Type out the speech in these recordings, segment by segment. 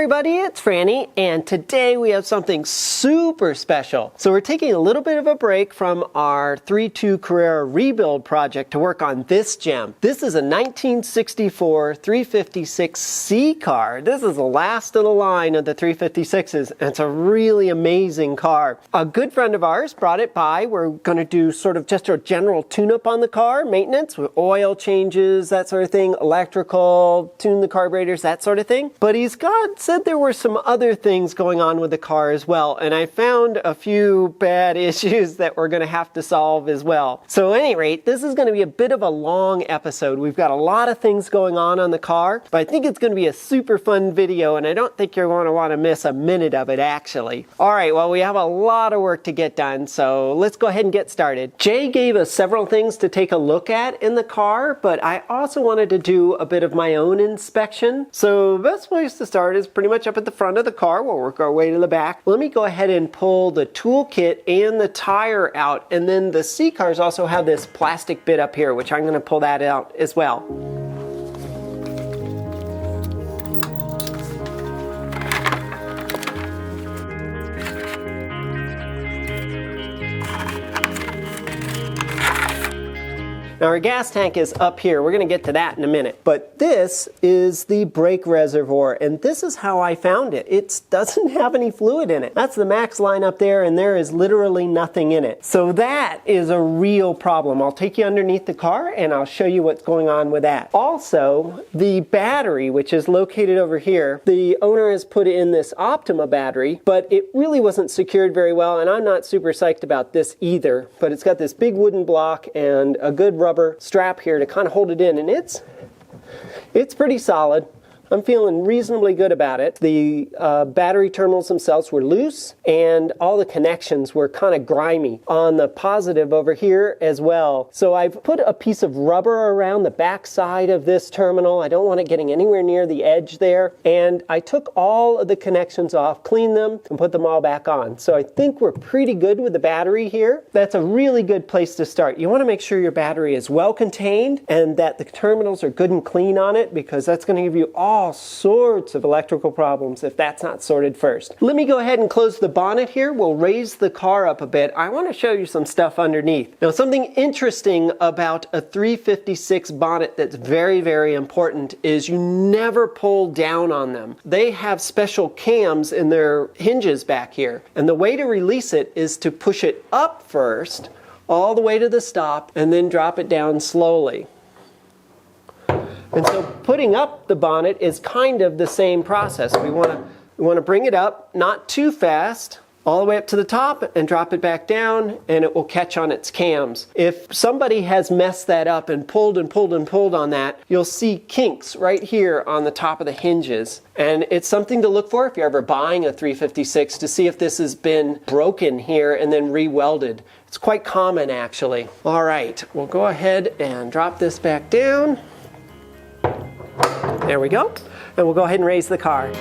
everybody, it's Franny, and today we have something super special. So we're taking a little bit of a break from our 3.2 Carrera rebuild project to work on this gem. This is a 1964 356C car. This is the last of the line of the 356s, and it's a really amazing car. A good friend of ours brought it by. We're going to do sort of just a general tune-up on the car, maintenance with oil changes, that sort of thing, electrical, tune the carburetors, that sort of thing. But God said there were some other things going on with the car as well, and I found a few bad issues that we're going to have to solve as well. So at any rate, this is going to be a bit of a long episode. We've got a lot of things going on the car, but I think it's going to be a super fun video, and I don't think you're going to want to miss a minute of it actually. Alright, well, we have a lot of work to get done, so let's go ahead and get started. Jay gave us several things to take a look at in the car, but I also wanted to do a bit of my own inspection. So the best place to start is pretty much up at the front of the car. We'll work our way to the back. Let me go ahead and pull the toolkit and the tire out, and then the C cars also have this plastic bit up here, which I'm going to pull that out as well. Now our gas tank is up here. We're going to get to that in a minute. But this is the brake reservoir, and this is how I found it. It doesn't have any fluid in it. That's the max line up there, and there is literally nothing in it. So that is a real problem. I'll take you underneath the car and I'll show you what's going on with that. Also, the battery, which is located over here, the owner has put in this Optima battery, but it really wasn't secured very well, and I'm not super psyched about this either. But it's got this big wooden block and a good rubber strap here to kind of hold it in, and it's pretty solid. I'm feeling reasonably good about it. The battery terminals themselves were loose, and all the connections were kind of grimy on the positive over here as well. So I've put a piece of rubber around the back side of this terminal. I don't want it getting anywhere near the edge there. And I took all of the connections off, cleaned them, and put them all back on. So I think we're pretty good with the battery here. That's a really good place to start. You want to make sure your battery is well contained and that the terminals are good and clean on it, because that's going to give you all sorts of electrical problems if that's not sorted first. Let me go ahead and close the bonnet here. We'll raise the car up a bit. I want to show you some stuff underneath. Now, something interesting about a 356 bonnet that's very, very important is you never pull down on them. They have special cams in their hinges back here, and the way to release it is to push it up first all the way to the stop and then drop it down slowly. And so putting up the bonnet is kind of the same process. We want to bring it up, not too fast, all the way up to the top and drop it back down, and it will catch on its cams. If somebody has messed that up and pulled and pulled and pulled on that, you'll see kinks right here on the top of the hinges. And it's something to look for if you're ever buying a 356, to see if this has been broken here and then re-welded. It's quite common actually. All right, we'll go ahead and drop this back down. There we go. And we'll go ahead and raise the car.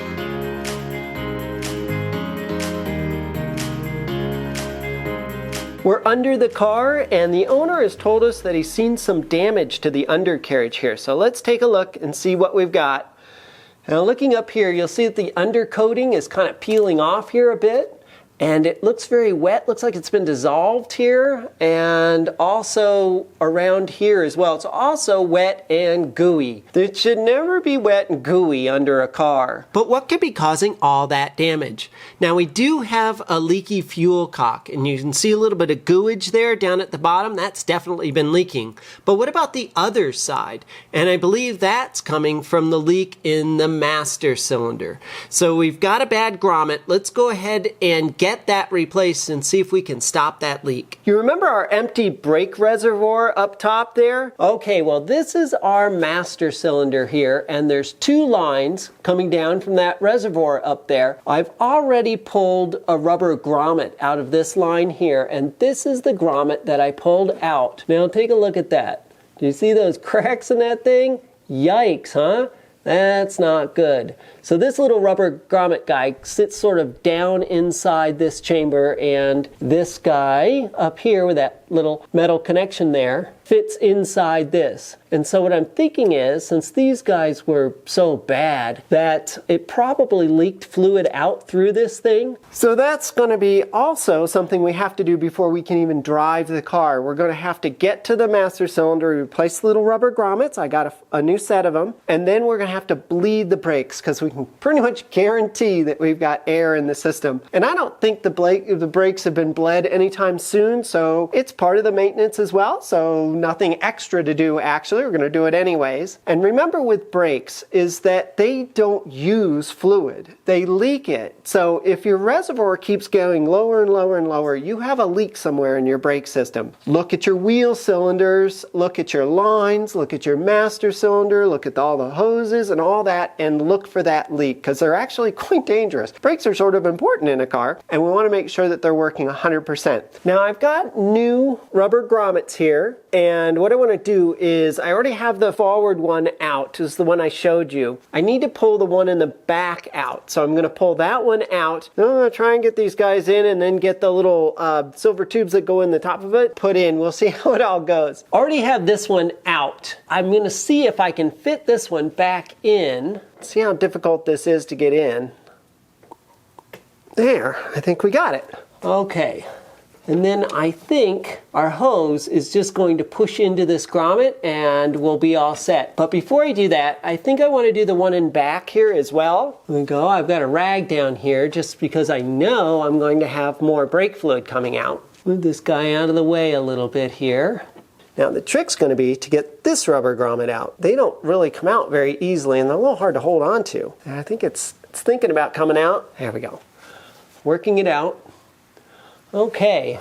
We're under the car, and the owner has told us that he's seen some damage to the undercarriage here. So let's take a look and see what we've got. Now, looking up here, you'll see that the undercoating is kind of peeling off here a bit. And it looks very wet, looks like it's been dissolved here, and also around here as well. It's also wet and gooey. It should never be wet and gooey under a car. But what could be causing all that damage? Now, we do have a leaky fuel cock, and you can see a little bit of gooage there down at the bottom. That's definitely been leaking. But what about the other side? And I believe that's coming from the leak in the master cylinder. So we've got a bad grommet. Let's go ahead and get that replaced and see if we can stop that leak. You remember our empty brake reservoir up top there? Okay, well, this is our master cylinder here, and there's two lines coming down from that reservoir up there. I've already pulled a rubber grommet out of this line here, and this is the grommet that I pulled out. Now take a look at that. Do you see those cracks in that thing? Yikes, huh? That's not good. So this little rubber grommet guy sits sort of down inside this chamber, and this guy up here with that little metal connection there, fits inside this. And so what I'm thinking is, since these guys were so bad, that it probably leaked fluid out through this thing. So that's going to be also something we have to do before we can even drive the car. We're going to have to get to the master cylinder, replace the little rubber grommets. I got a new set of them. And then we're going to have to bleed the brakes because we can pretty much guarantee that we've got air in the system. And I don't think the brakes have been bled anytime soon, so it's part of the maintenance as well. So nothing extra to do actually. We're going to do it anyways. And remember with brakes is that they don't use fluid. They leak it. So if your reservoir keeps going lower and lower and lower, you have a leak somewhere in your brake system. Look at your wheel cylinders, look at your lines, look at your master cylinder, look at all the hoses and all that, and look for that leak because they're actually quite dangerous. Brakes are sort of important in a car, and we want to make sure that they're working 100%. Now I've got new rubber grommets here, and what I want to do is I already have the forward one out. This is the one I showed you. I need to pull the one in the back out, so I'm going to pull that one out. Then I'm going to try and get these guys in and then get the little silver tubes that go in the top of it put in. We'll see how it all goes. Already have this one out. I'm going to see if I can fit this one back in. See how difficult this is to get in. There, I think we got it. Okay. And then I think our hose is just going to push into this grommet and we'll be all set. But before I do that, I think I want to do the one in back here as well. There we go. I've got a rag down here just because I know I'm going to have more brake fluid coming out. Move this guy out of the way a little bit here. Now the trick's going to be to get this rubber grommet out. They don't really come out very easily and they're a little hard to hold on to. And I think it's thinking about coming out. There we go. Working it out. Okay,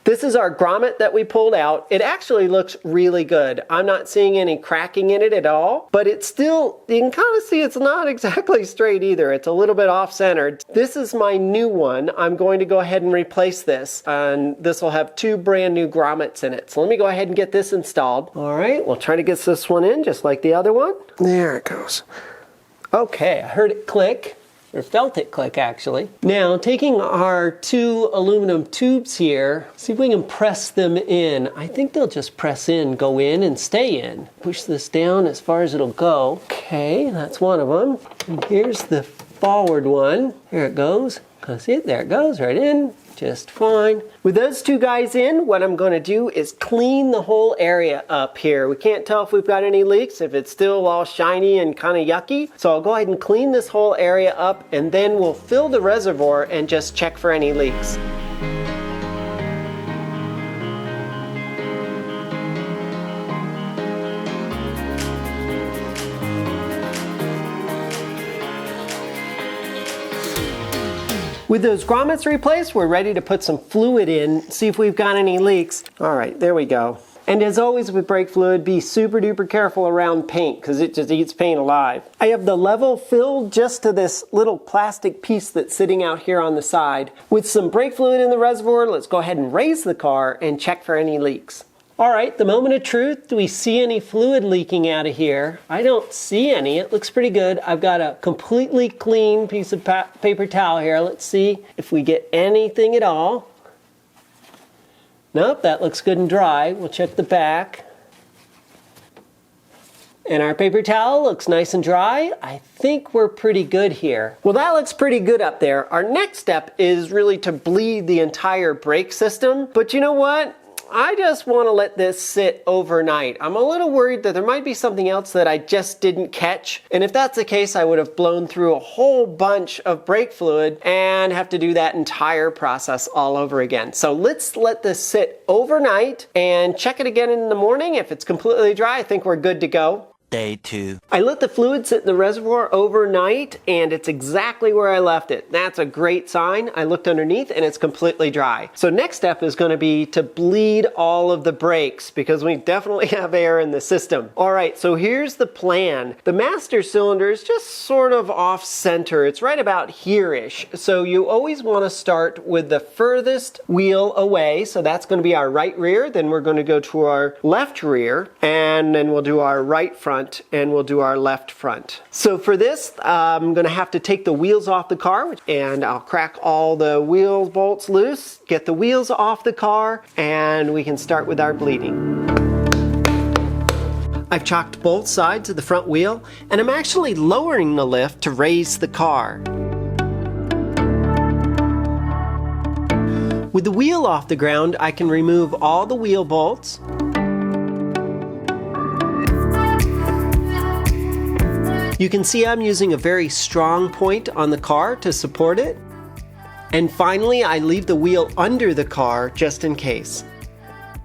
this is our grommet that we pulled out. It actually looks really good. I'm not seeing any cracking in it at all, but it's still, you can kind of see it's not exactly straight either. It's a little bit off-centered. This is my new one. I'm going to go ahead and replace this, and this will have 2 brand new grommets in it. So let me go ahead and get this installed. All right, we'll try to get this one in just like the other one. There it goes. Okay, I heard it click. Or felt it click actually. Now taking our 2 aluminum tubes here, see if we can press them in. I think they'll just press in, go in and stay in. Push this down as far as it'll go. Okay, that's one of them. And here's the forward one. Here it goes. See it? There it goes, right in. Just fine. With those 2 guys in, what I'm going to do is clean the whole area up here. We can't tell if we've got any leaks, if it's still all shiny and kind of yucky. So I'll go ahead and clean this whole area up, and then we'll fill the reservoir and just check for any leaks. With those grommets replaced, we're ready to put some fluid in, see if we've got any leaks. All right, there we go. And as always with brake fluid, be super duper careful around paint because it just eats paint alive. I have the level filled just to this little plastic piece that's sitting out here on the side. With some brake fluid in the reservoir, let's go ahead and raise the car and check for any leaks. All right, the moment of truth. Do we see any fluid leaking out of here? I don't see any. It looks pretty good. I've got a completely clean piece of paper towel here. Let's see if we get anything at all. Nope, that looks good and dry. We'll check the back. And our paper towel looks nice and dry. I think we're pretty good here. Well, that looks pretty good up there. Our next step is really to bleed the entire brake system. But you know what? I just want to let this sit overnight. I'm a little worried that there might be something else that I just didn't catch. And if that's the case, I would have blown through a whole bunch of brake fluid and have to do that entire process all over again. So let's let this sit overnight and check it again in the morning. If it's completely dry, I think we're good to go. Day 2. I let the fluid sit in the reservoir overnight and it's exactly where I left it. That's a great sign. I looked underneath and it's completely dry. So next step is going to be to bleed all of the brakes because we definitely have air in the system. All right, so here's the plan. The master cylinder is just sort of off center. It's right about here-ish. So you always want to start with the furthest wheel away. So that's going to be our right rear. Then we're going to go to our left rear and then we'll do our right front. front and we'll do our left front. So for this, I'm gonna have to take the wheels off the car and I'll crack all the wheel bolts loose, get the wheels off the car, and we can start with our bleeding. I've chalked both sides of the front wheel and I'm actually lowering the lift to raise the car. With the wheel off the ground, I can remove all the wheel bolts. You can see I'm using a very strong point on the car to support it. And finally, I leave the wheel under the car just in case.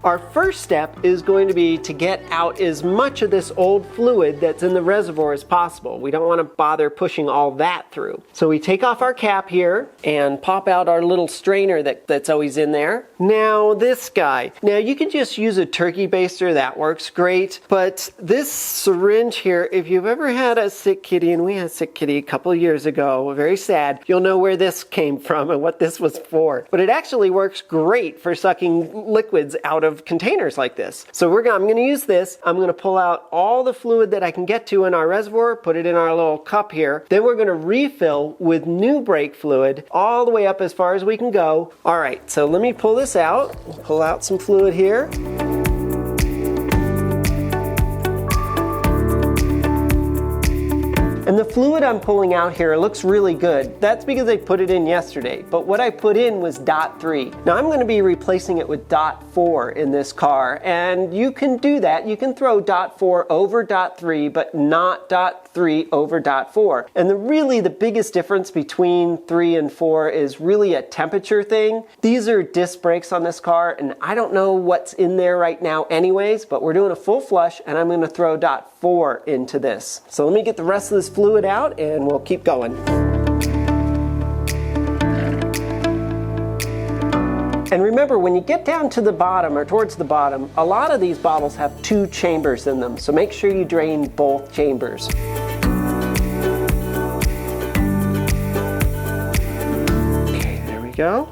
Our first step is going to be to get out as much of this old fluid that's in the reservoir as possible. We don't want to bother pushing all that through. So we take off our cap here and pop out our little strainer that's always in there. Now this guy. Now you can just use a turkey baster, that works great. But this syringe here, if you've ever had a sick kitty, and we had a sick kitty a couple of years ago, very sad, you'll know where this came from and what this was for. But it actually works great for sucking liquids out of containers like this. So I'm going to use this. I'm going to pull out all the fluid that I can get to in our reservoir, put it in our little cup here. Then we're going to refill with new brake fluid all the way up as far as we can go. All right, so let me pull this out. Pull out some fluid here. And the fluid I'm pulling out here looks really good. That's because I put it in yesterday, but what I put in was .3. Now I'm going to be replacing it with .4 in this car, and you can do that. You can throw .4 over .3, but not .3 over .4. And really the biggest difference between 3 and 4 is really a temperature thing. These are disc brakes on this car, and I don't know what's in there right now anyways, but we're doing a full flush, and I'm going to throw .4 into this. So let me get the rest of this fluid out and we'll keep going. And remember, when you get down to the bottom or towards the bottom, a lot of these bottles have 2 chambers in them, so make sure you drain both chambers. Okay, there we go.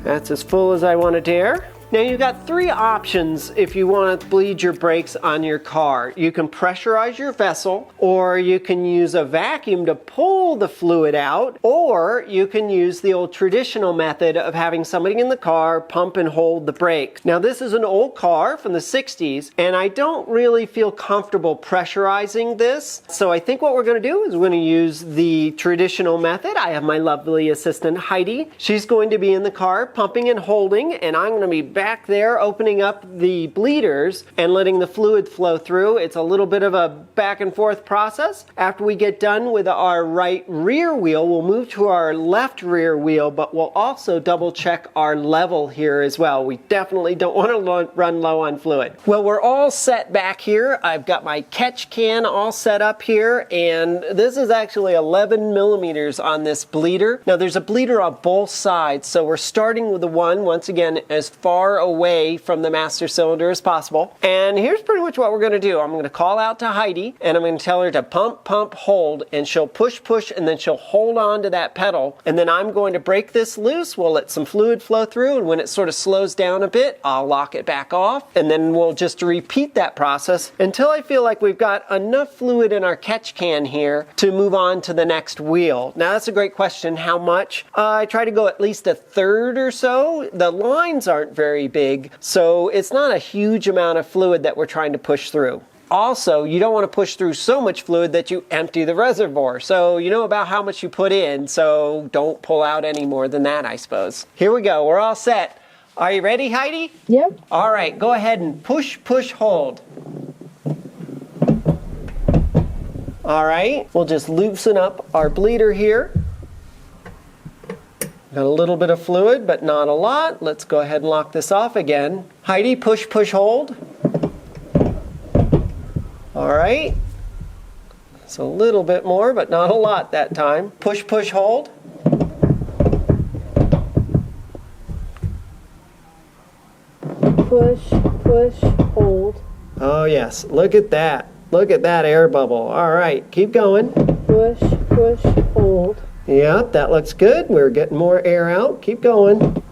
That's as full as I want to dare. Now you've got 3 options if you want to bleed your brakes on your car. You can pressurize your vessel, or you can use a vacuum to pull the fluid out, or you can use the old traditional method of having somebody in the car pump and hold the brake. Now this is an old car from the 60s, and I don't really feel comfortable pressurizing this. So I think what we're going to do is we're going to use the traditional method. I have my lovely assistant Heidi. She's going to be in the car pumping and holding, and I'm going to be back there opening up the bleeders and letting the fluid flow through. It's a little bit of a back and forth process. After we get done with our right rear wheel, we'll move to our left rear wheel, but we'll also double check our level here as well. We definitely don't want to run low on fluid. Well, we're all set back here. I've got my catch can all set up here, and this is actually 11 millimeters on this bleeder. Now there's a bleeder on both sides, so we're starting with the one, once again, as far away from the master cylinder as possible. And here's pretty much what we're going to do. I'm going to call out to Heidi, and I'm going to tell her to pump, pump, hold, and she'll push, push, and then she'll hold on to that pedal. And then I'm going to break this loose. We'll let some fluid flow through, and when it sort of slows down a bit, I'll lock it back off, and then we'll just repeat that process until I feel like we've got enough fluid in our catch can here to move on to the next wheel. Now that's a great question. How much? I try to go at least a third or so. The lines aren't very big, so it's not a huge amount of fluid that we're trying to push through. Also, you don't want to push through so much fluid that you empty the reservoir. So you know about how much you put in, so don't pull out any more than that, I suppose. Here we go. We're all set. Are you ready, Heidi? Yep. All right, go ahead and push, push, hold. All right, we'll just loosen up our bleeder here. Got a little bit of fluid, but not a lot. Let's go ahead and lock this off again. Heidi, push, push, hold. All right. It's a little bit more, but not a lot that time. Push, push, hold. Push, push, hold. Oh yes, look at that. Look at that air bubble. All right, keep going. Push, push, hold. Yep, that looks good. We're getting more air out. Keep going.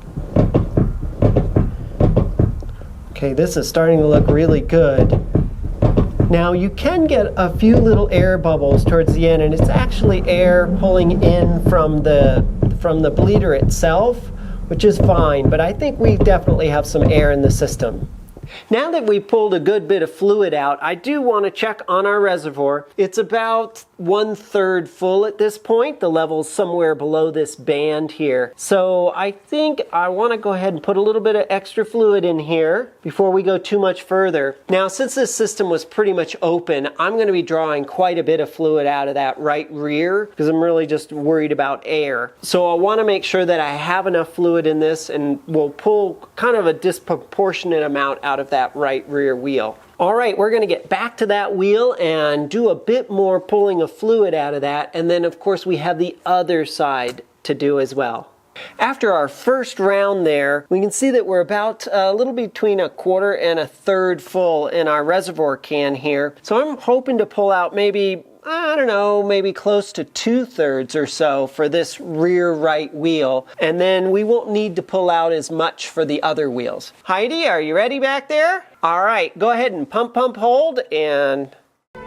Okay, this is starting to look really good. Now you can get a few little air bubbles towards the end, and it's actually air pulling in from the bleeder itself, which is fine, but I think we definitely have some air in the system. Now that we pulled a good bit of fluid out, I do want to check on our reservoir. It's about 1/3 full at this point. The level's somewhere below this band here. So I think I want to go ahead and put a little bit of extra fluid in here before we go too much further. Now, since this system was pretty much open, I'm going to be drawing quite a bit of fluid out of that right rear because I'm really just worried about air. So I want to make sure that I have enough fluid in this, and we'll pull kind of a disproportionate amount out of that right rear wheel. All right, we're going to get back to that wheel and do a bit more pulling of fluid out of that, and then of course we have the other side to do as well. After our first round there, we can see that we're about a little between 1/4 and 1/3 full in our reservoir can here. So I'm hoping to pull out maybe, I don't know, maybe close to 2/3 or so for this rear right wheel. And then we won't need to pull out as much for the other wheels. Heidi, are you ready back there? All right, go ahead and pump, hold, and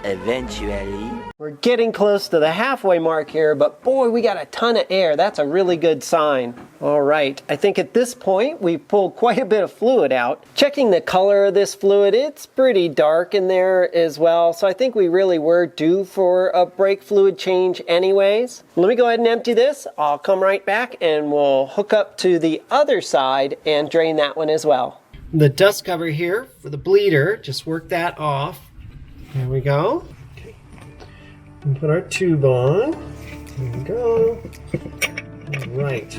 eventually. We're getting close to the halfway mark here, but boy, we got a ton of air. That's a really good sign. All right, I think at this point we pulled quite a bit of fluid out. Checking the color of this fluid, it's pretty dark in there as well, so I think we really were due for a brake fluid change anyways. Let me go ahead and empty this. I'll come right back and we'll hook up to the other side and drain that one as well. The dust cover here for the bleeder, just work that off. There we go. Okay. And put our tube on. There we go. All right.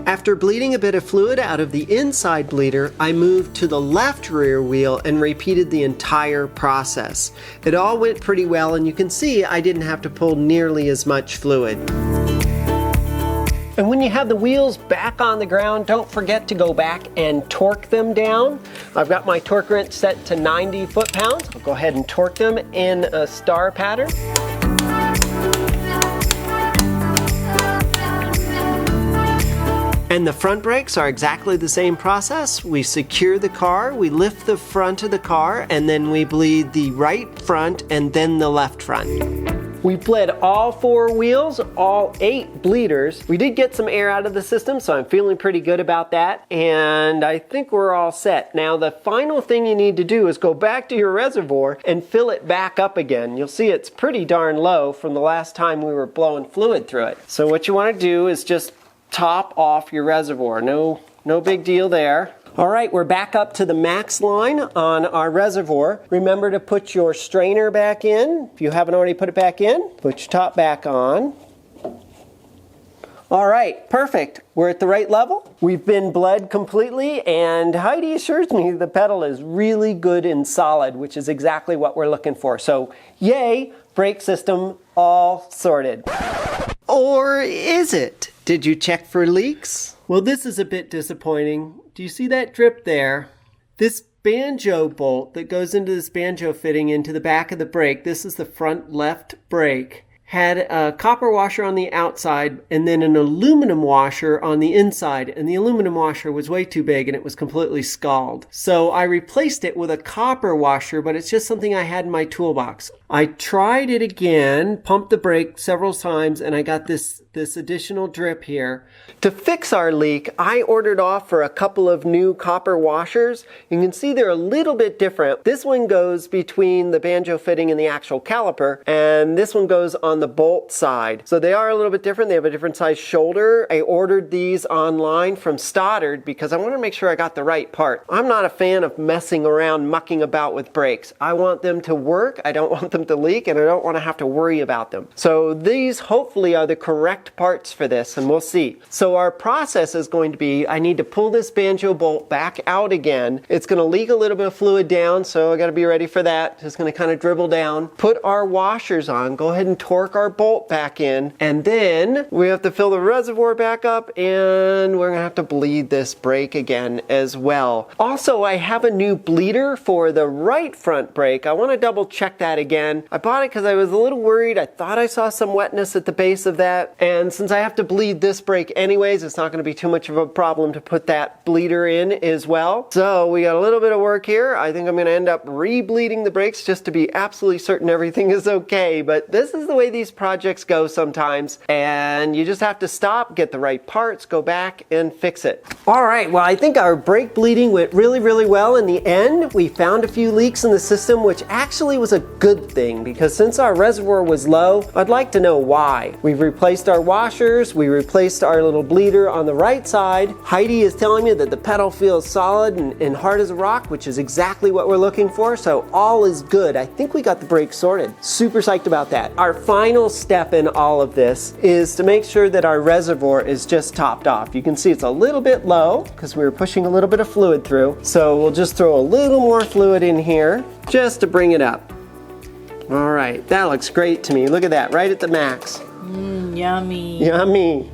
After bleeding a bit of fluid out of the inside bleeder, I moved to the left rear wheel and repeated the entire process. It all went pretty well, and you can see I didn't have to pull nearly as much fluid. And when you have the wheels back on the ground, don't forget to go back and torque them down. I've got my torque wrench set to 90 foot-pounds. I'll go ahead and torque them in a star pattern. And the front brakes are exactly the same process. We secure the car, we lift the front of the car, and then we bleed the right front and then the left front. We bled all 4 wheels, all 8 bleeders. We did get some air out of the system, so I'm feeling pretty good about that. And I think we're all set. Now, the final thing you need to do is go back to your reservoir and fill it back up again. You'll see it's pretty darn low from the last time we were blowing fluid through it. So what you want to do is just top off your reservoir. No big deal there. All right, we're back up to the max line on our reservoir. Remember to put your strainer back in. If you haven't already put it back in, put your top back on. All right, perfect. We're at the right level. We've been bled completely, and Heidi assures me the pedal is really good and solid, which is exactly what we're looking for. So, yay, brake system all sorted. Or is it? Did you check for leaks? Well, this is a bit disappointing. Do you see that drip there? This banjo bolt that goes into this banjo fitting into the back of the brake, this is the front left brake, had a copper washer on the outside and then an aluminum washer on the inside, and the aluminum washer was way too big and it was completely scalded. So I replaced it with a copper washer, but it's just something I had in my toolbox. I tried it again, pumped the brake several times, and I got this additional drip here. To fix our leak, I ordered off for a couple of new copper washers. You can see they're a little bit different. This one goes between the banjo fitting and the actual caliper, and this one goes on the bolt side. So they are a little bit different. They have a different size shoulder. I ordered these online from Stoddard because I want to make sure I got the right part. I'm not a fan of messing around, mucking about with brakes. I want them to work. I don't want them to leak, and I don't want to have to worry about them. So these hopefully are the correct parts for this, and we'll see. So our process is going to be, I need to pull this banjo bolt back out again. It's going to leak a little bit of fluid down, so I got to be ready for that. Just going to kind of dribble down, put our washers on, go ahead and torque our bolt back in, and then we have to fill the reservoir back up, and we're going to have to bleed this brake again as well. Also, I have a new bleeder for the right front brake. I want to double check that again. I bought it because I was a little worried. I thought I saw some wetness at the base of that, and And since I have to bleed this brake anyways, it's not going to be too much of a problem to put that bleeder in as well. So we got a little bit of work here. I think I'm going to end up re-bleeding the brakes just to be absolutely certain everything is okay. But this is the way these projects go sometimes. And you just have to stop, get the right parts, go back and fix it. All right, well, I think our brake bleeding went really, really well in the end. We found a few leaks in the system, which actually was a good thing because since our reservoir was low, I'd like to know why. We've replaced our washers, we replaced our little bleeder on the right side. Heidi is telling me that the pedal feels solid and hard as a rock, which is exactly what we're looking for, so all is good. I think we got the brakes sorted. Super psyched about that. Our final step in all of this is to make sure that our reservoir is just topped off. You can see it's a little bit low because we were pushing a little bit of fluid through, so we'll just throw a little more fluid in here just to bring it up. All right, that looks great to me. Look at that, right at the max. Yummy. Yummy.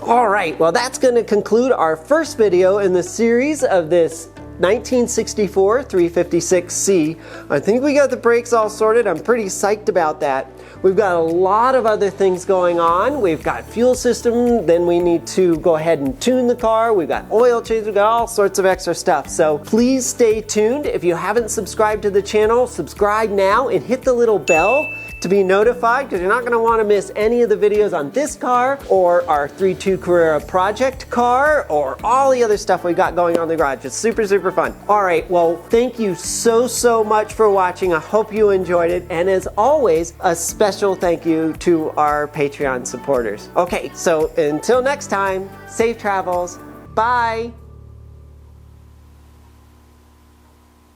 All right, well, that's going to conclude our first video in the series of this 1964 356C. I think we got the brakes all sorted. I'm pretty psyched about that. We've got a lot of other things going on. We've got fuel system, then we need to go ahead and tune the car. We've got oil change, we've got all sorts of extra stuff. So please stay tuned. If you haven't subscribed to the channel, subscribe now and hit the little bell to be notified because you're not going to want to miss any of the videos on this car or our 3.2 Carrera project car or all the other stuff we got going on in the garage. It's super, super fun. All right, well, thank you so much for watching. I hope you enjoyed it. And as always, a special thank you to our Patreon supporters. Okay, so until next time, safe travels. Bye.